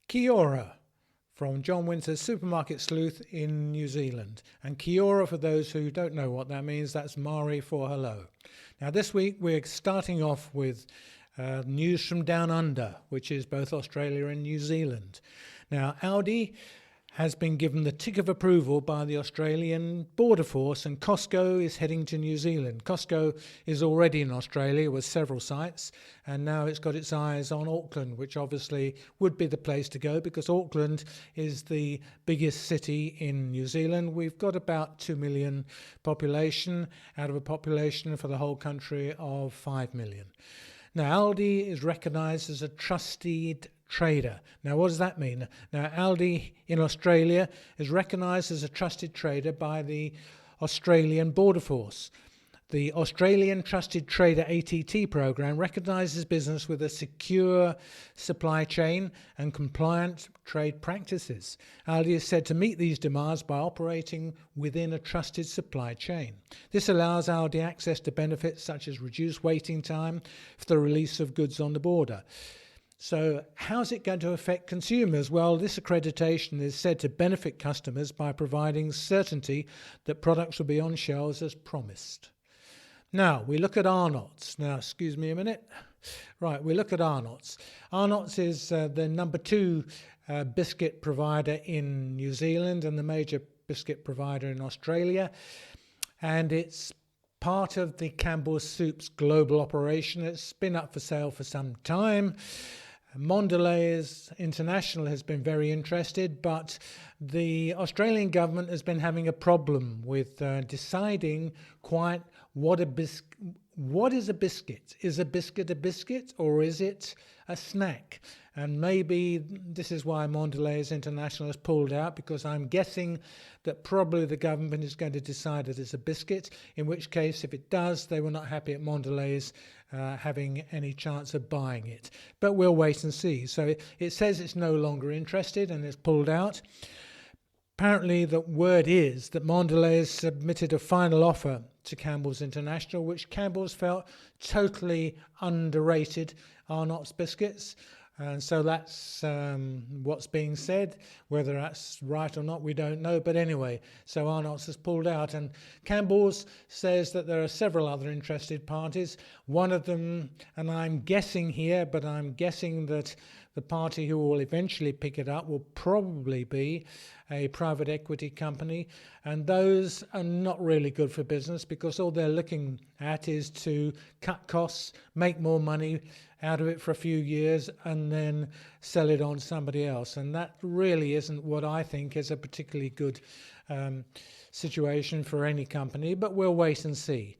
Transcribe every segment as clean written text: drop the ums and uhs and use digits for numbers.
Kia ora from John Winter's Supermarket Sleuth in New Zealand. And kia ora, for those who don't know what that means, that's Maori for hello. Now this week we're starting off with news from down under, which is both Australia and New Zealand. Now AlDI has been given the tick of approval by the Australian Border Force, and Costco is heading to New Zealand. Costco is already in Australia with several sites, and now it's got its eyes on Auckland, which obviously would be the place to go because Auckland is the biggest city in New Zealand. We've got about 2 million population out of a population for the whole country of 5 million. Now AlDI is recognised as a trusted trader. Now what does that mean? Now AlDI in Australia is recognised as a trusted trader by the Australian Border Force. The Australian Trusted Trader ATT program recognises business with a secure supply chain and compliant trade practices. AlDI is said to meet these demands by operating within a trusted supply chain. This allows AlDI access to benefits such as reduced waiting time for the release of goods on the border. So how's it going to affect consumers? Well, this accreditation is said to benefit customers by providing certainty that products will be on shelves as promised. Now, we look at Arnott's. Now, excuse me a minute. Right, we look at Arnott's. Arnott's is the number 2 biscuit provider in New Zealand and the major biscuit provider in Australia. And it's part of the Campbell's Soup's global operation. It's been up for sale for some time. Mondelez International has been very interested, but the Australian government has been having a problem with deciding quite what is a biscuit. Is a biscuit or is it a snack? And maybe this is why Mondelez International has pulled out, because I'm guessing that probably the government is going to decide that it's a biscuit, in which case, if it does, they were not happy at Mondelez having any chance of buying it. But we'll wait and see. So it says it's no longer interested and it's pulled out. Apparently the word is that Mondelez submitted a final offer to Campbell's International, which Campbell's felt totally underrated Arnott's biscuits. And so that's what's being said. Whether that's right or not, we don't know. But anyway, so Arnott's has pulled out. And Campbell's says that there are several other interested parties. One of them, and I'm guessing here, but I'm guessing that the party who will eventually pick it up will probably be a private equity company. And those are not really good for business because all they're looking at is to cut costs, make more money out of it for a few years and then sell it on to somebody else. And that really isn't what I think is a particularly good situation for any company, but we'll wait and see.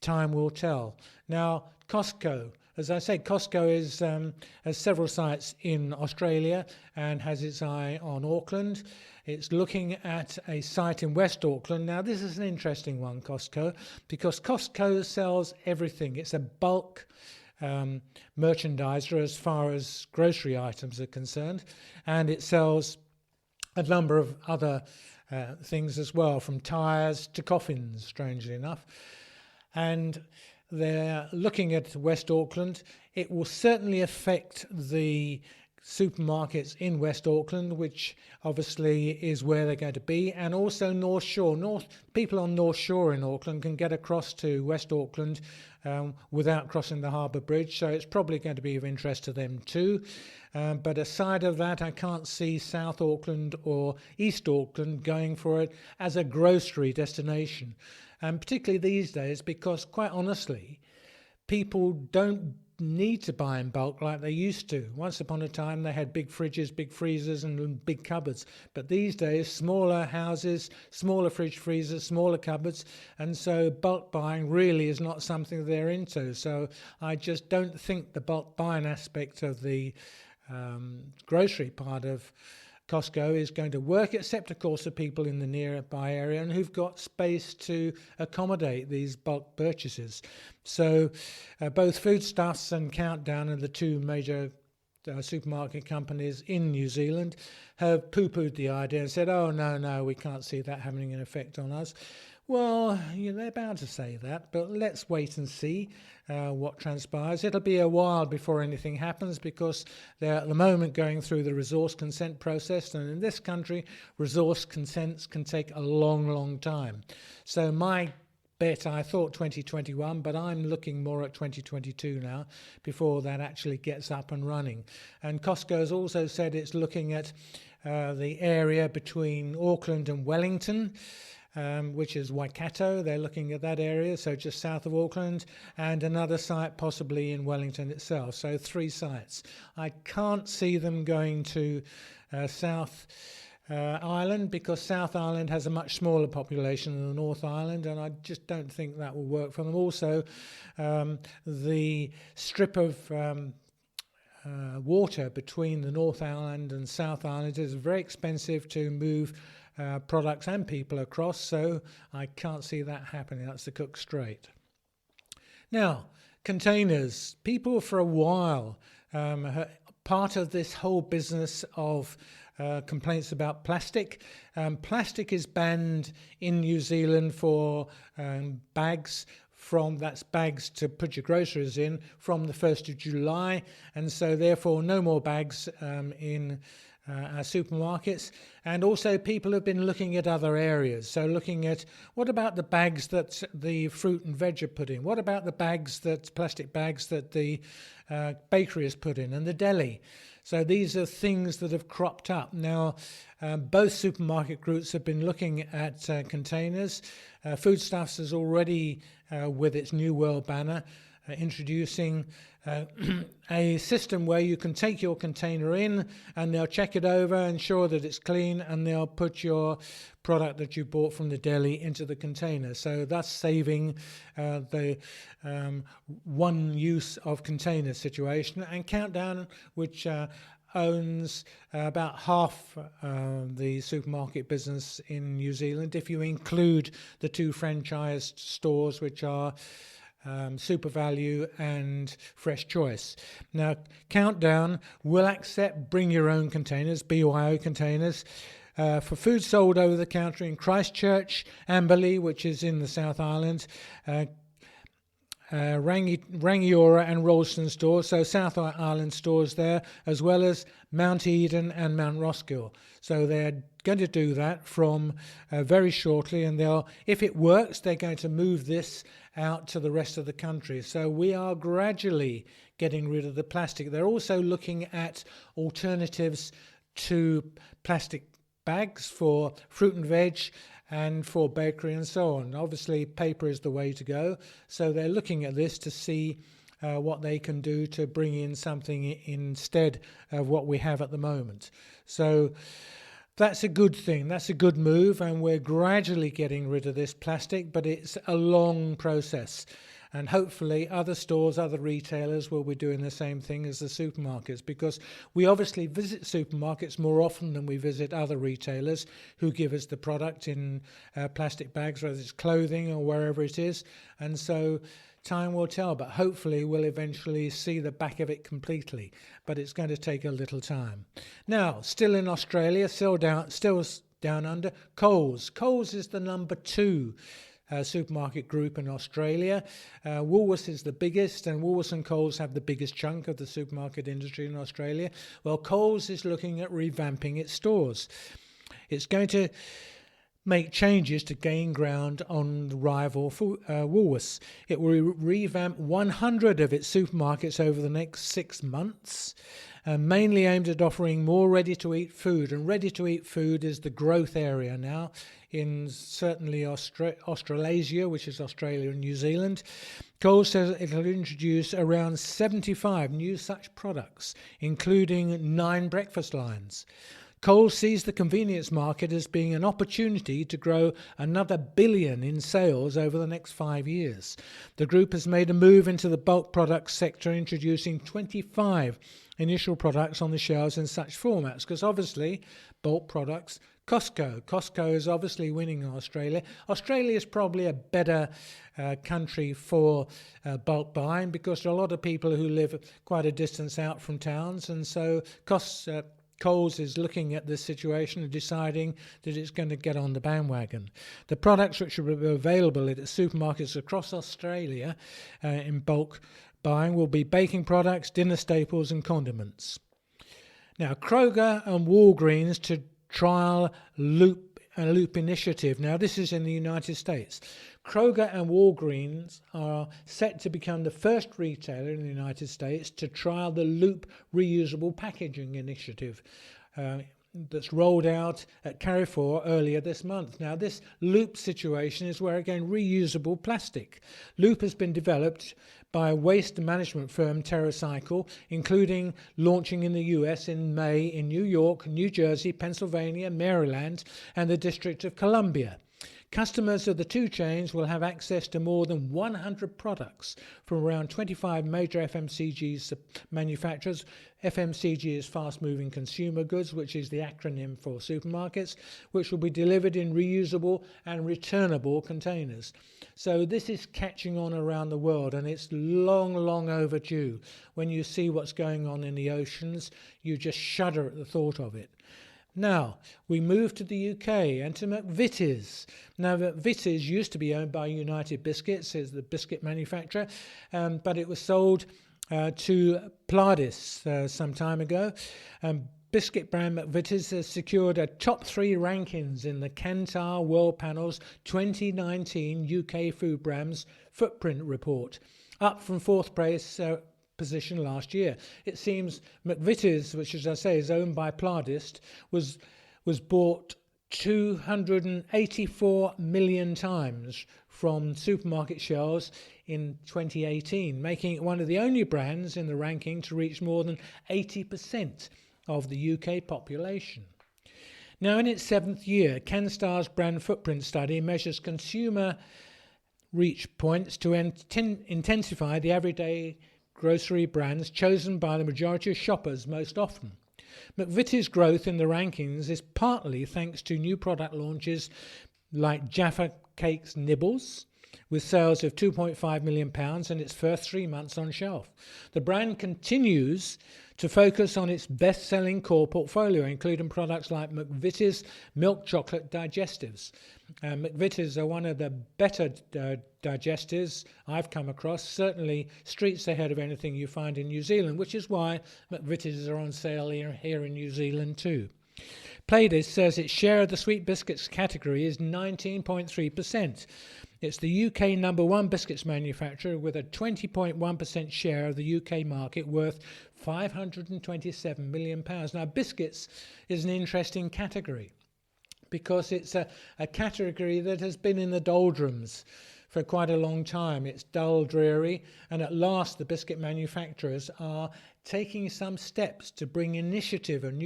Time will tell. Now, Costco. As I say, Costco has several sites in Australia and has its eye on Auckland. It's looking at a site in West Auckland. Now, this is an interesting one, Costco, because Costco sells everything. It's a bulk merchandiser as far as grocery items are concerned, and it sells a number of other things as well, from tyres to coffins, strangely enough. And they're looking at West Auckland. It will certainly affect the supermarkets in West Auckland, which obviously is where they're going to be, and also North Shore. People on North Shore in Auckland can get across to West Auckland without crossing the harbour bridge, so it's probably going to be of interest to them too. But aside of that, I can't see South Auckland or East Auckland going for it as a grocery destination, and particularly these days because, quite honestly, people don't need to buy in bulk like they used to. Once upon a time they had big fridges, big freezers and big cupboards, but these days smaller houses, smaller fridge freezers, smaller cupboards, and so bulk buying really is not something they're into. So I just don't think the bulk buying aspect of the grocery part of Costco is going to work, except of course for people in the nearby area and who've got space to accommodate these bulk purchases. So both Foodstuffs and Countdown are the 2 major supermarket companies in New Zealand have poo-pooed the idea and said, oh no, we can't see that having an effect on us. Well, they're bound to say that, but let's wait and see what transpires. It'll be a while before anything happens because they're at the moment going through the resource consent process, and in this country, resource consents can take a long, long time. So my bet, I thought 2021, but I'm looking more at 2022 now before that actually gets up and running. And Costco has also said it's looking at the area between Auckland and Wellington, which is Waikato. They're looking at that area, so just south of Auckland, and another site possibly in Wellington itself. So 3 sites. I can't see them going to South Island because South Island has a much smaller population than the North Island, and I just don't think that will work for them. Also, the strip of water between the North Island and South Island is very expensive to move products and people across, so I can't see that happening. That's the Cook Strait. Now, containers. People for a while, part of this whole business of complaints about plastic. Plastic is banned in New Zealand for bags. That's bags to put your groceries in from the 1st of July, and so therefore no more bags in our supermarkets. And also people have been looking at other areas, so looking at what about the bags that the fruit and veg are put in, what about the plastic bags that the bakery has put in and the deli. So these are things that have cropped up. Now, both supermarket groups have been looking at containers. Foodstuffs is already, with its New World banner, introducing a system where you can take your container in and they'll check it over, ensure that it's clean, and they'll put your product that you bought from the deli into the container. So thus saving the one use of container situation. And Countdown, which owns about half the supermarket business in New Zealand, if you include the 2 franchised stores, which are Super Value and Fresh Choice. Now, Countdown will accept bring your own containers, BYO containers, for food sold over the counter in Christchurch, Amberley, which is in the South Island, Rangiora and Rollston stores, so South Island stores there, as well as Mount Eden and Mount Roskill. So they're going to do that from very shortly, and if it works, they're going to move this out to the rest of the country. So we are gradually getting rid of the plastic. They're also looking at alternatives to plastic bags for fruit and veg and for bakery and so on. Obviously, paper is the way to go. So they're looking at this to see what they can do to bring in something instead of what we have at the moment. So that's a good thing. That's a good move, and we're gradually getting rid of this plastic, but it's a long process. And hopefully other stores, other retailers will be doing the same thing as the supermarkets, because we obviously visit supermarkets more often than we visit other retailers who give us the product in plastic bags, whether it's clothing or wherever it is. And so time will tell, but hopefully we'll eventually see the back of it completely. But it's going to take a little time. Now, still in Australia, still down under, Coles. Coles is the number 2 supermarket group in Australia. Woolworths is the biggest, and Woolworths and Coles have the biggest chunk of the supermarket industry in Australia. Well, Coles is looking at revamping its stores. It's going to make changes to gain ground on the rival Woolworths. It will revamp 100 of its supermarkets over the next 6 months, mainly aimed at offering more ready-to-eat food. And ready-to-eat food is the growth area now in certainly Australasia, which is Australia and New Zealand. Coles says it will introduce around 75 new such products, including 9 breakfast lines. Coles sees the convenience market as being an opportunity to grow another $1 billion in sales over the next 5 years. The group has made a move into the bulk products sector, introducing 25 initial products on the shelves in such formats, because obviously bulk products, Costco is obviously winning in Australia. Australia is probably a better country for bulk buying, because there are a lot of people who live quite a distance out from towns, and so Coles is looking at this situation and deciding that it's going to get on the bandwagon. The products which will be available at supermarkets across Australia in bulk buying will be baking products, dinner staples and condiments. Now, Kroger and Walgreens to trial Loop initiative. Now, this is in the United States. Kroger and Walgreens are set to become the first retailer in the United States to trial the Loop reusable packaging initiative that's rolled out at Carrefour earlier this month. Now, this Loop situation is where, again, reusable plastic. Loop has been developed by waste management firm TerraCycle, including launching in the US in May in New York, New Jersey, Pennsylvania, Maryland, and the District of Columbia. Customers of the two chains will have access to more than 100 products from around 25 major FMCG manufacturers. FMCG is fast-moving consumer goods, which is the acronym for supermarkets, which will be delivered in reusable and returnable containers. So this is catching on around the world, and it's long, long overdue. When you see what's going on in the oceans, you just shudder at the thought of it. Now, we move to the UK and to McVitie's. Now, McVitie's used to be owned by United Biscuits, is the biscuit manufacturer, but it was sold to Plardis some time ago. Biscuit brand McVitie's has secured a top 3 rankings in the Kantar World Panel's 2019 UK Food Brands Footprint Report, up from 4th place position last year. It seems McVitie's, which, as I say, is owned by Plardis, was bought 284 million times from supermarket shelves in 2018, making it one of the only brands in the ranking to reach more than 80% of the UK population. Now, in its 7th year, Canstar's brand footprint study measures consumer reach points to intensify the everyday grocery brands chosen by the majority of shoppers most often. McVitie's growth in the rankings is partly thanks to new product launches like Jaffa Cakes Nibbles, with sales of £2.5 million in its first 3 months on shelf. The brand continues to focus on its best-selling core portfolio, including products like McVitie's milk chocolate digestives. McVitie's are one of the better digestives I've come across, certainly streets ahead of anything you find in New Zealand, which is why McVitie's are on sale here in New Zealand too. Plardis says its share of the sweet biscuits category is 19.3%. It's the UK number 1 biscuits manufacturer with a 20.1% share of the UK market, worth £527 million. Now, biscuits is an interesting category because it's a category that has been in the doldrums for quite a long time. It's dull, dreary, and at last the biscuit manufacturers are taking some steps to bring initiative and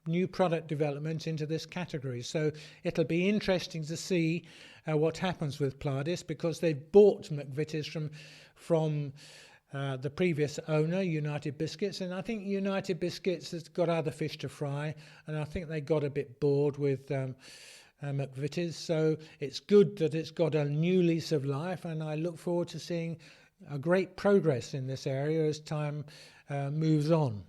new product development into this category. So it'll be interesting to see what happens with Plardis, because they've bought McVitie's from the previous owner, United Biscuits, and I think United Biscuits has got other fish to fry, and I think they got a bit bored with McVitie's. So it's good that it's got a new lease of life, and I look forward to seeing a great progress in this area as time moves on.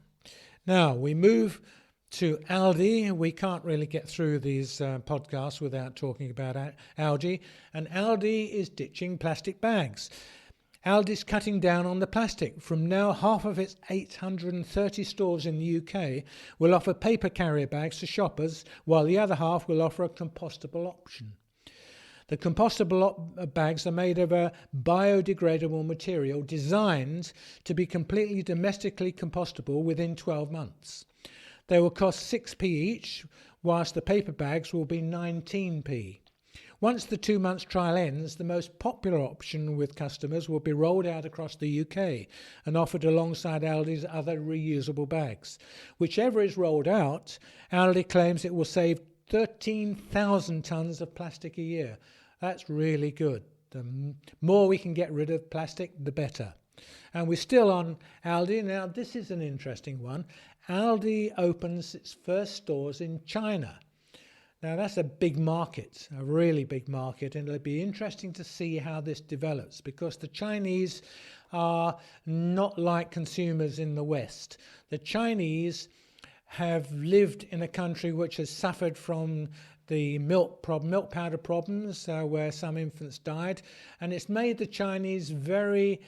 Now we move to AlDI. We can't really get through these podcasts without talking about AlDI, and AlDI is ditching plastic bags. AlDI's cutting down on the plastic. From now, half of its 830 stores in the UK will offer paper carrier bags to shoppers, while the other half will offer a compostable option. The compostable bags are made of a biodegradable material designed to be completely domestically compostable within 12 months. They will cost 6p each, whilst the paper bags will be 19p. Once the 2 months trial ends, the most popular option with customers will be rolled out across the UK and offered alongside AlDI's other reusable bags. Whichever is rolled out, AlDI claims it will save 13,000 tonnes of plastic a year. That's really good. The more we can get rid of plastic, the better. And we're still on AlDI. Now, this is an interesting one. AlDI opens its first stores in China. Now, that's a big market, a really big market, and it'll be interesting to see how this develops, because the Chinese are not like consumers in the West. The Chinese have lived in a country which has suffered from the milk powder problems, where some infants died, and it's made the Chinese very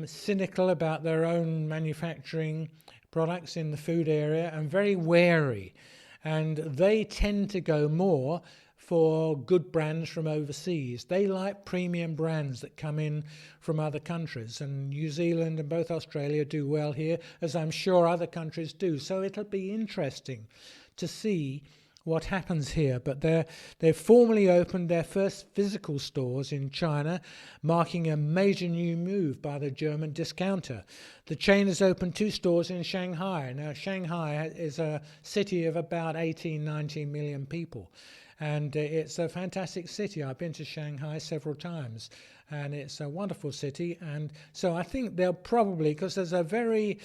cynical about their own manufacturing products in the food area and very wary, and they tend to go more for good brands from overseas. They like premium brands that come in from other countries, and New Zealand and both Australia do well here, as I'm sure other countries do. So it'll be interesting to see what happens here. But they've formally opened their first physical stores in China, marking a major new move by the German discounter. The chain has opened 2 stores in Shanghai. Now, Shanghai is a city of about 19 million people. And it's a fantastic city. I've been to Shanghai several times, and it's a wonderful city. And so I think they'll probably, because there's a very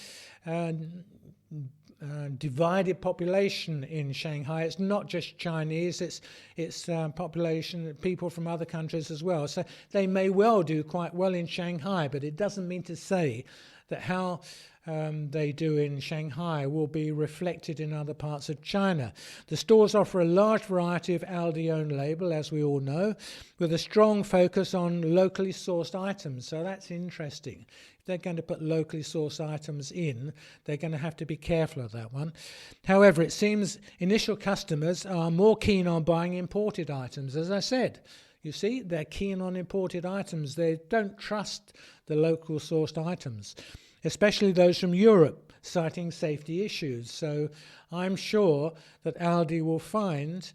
divided population in Shanghai. It's not just Chinese, it's population, people from other countries as well. So they may well do quite well in Shanghai, but it doesn't mean to say that how they do in Shanghai will be reflected in other parts of China. The stores offer a large variety of AlDI own label, as we all know, with a strong focus on locally sourced items. So that's interesting. If they're going to put locally sourced items in, they're going to have to be careful of that one. However, it seems initial customers are more keen on buying imported items. As I said, you see, they're keen on imported items. They don't trust the local sourced items, especially those from Europe, citing safety issues. So I'm sure that AlDI will find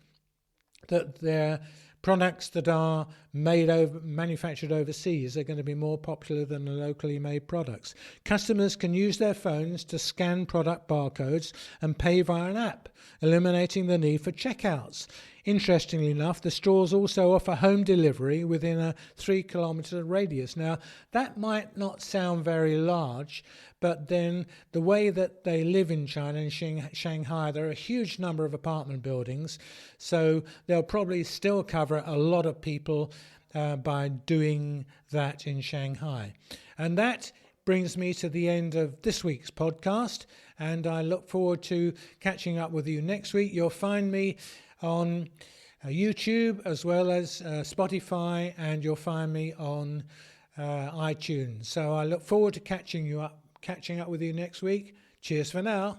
that their products that are manufactured overseas are going to be more popular than the locally made products. Customers can use their phones to scan product barcodes and pay via an app, eliminating the need for checkouts. Interestingly enough, the stores also offer home delivery within a 3-kilometre radius. Now, that might not sound very large, but then the way that they live in China, in Shanghai, there are a huge number of apartment buildings, so they'll probably still cover a lot of people by doing that in Shanghai. And that brings me to the end of this week's podcast, and I look forward to catching up with you next week. You'll find me on YouTube as well as Spotify, and you'll find me on iTunes. So I look forward to catching up with you next week. Cheers for now.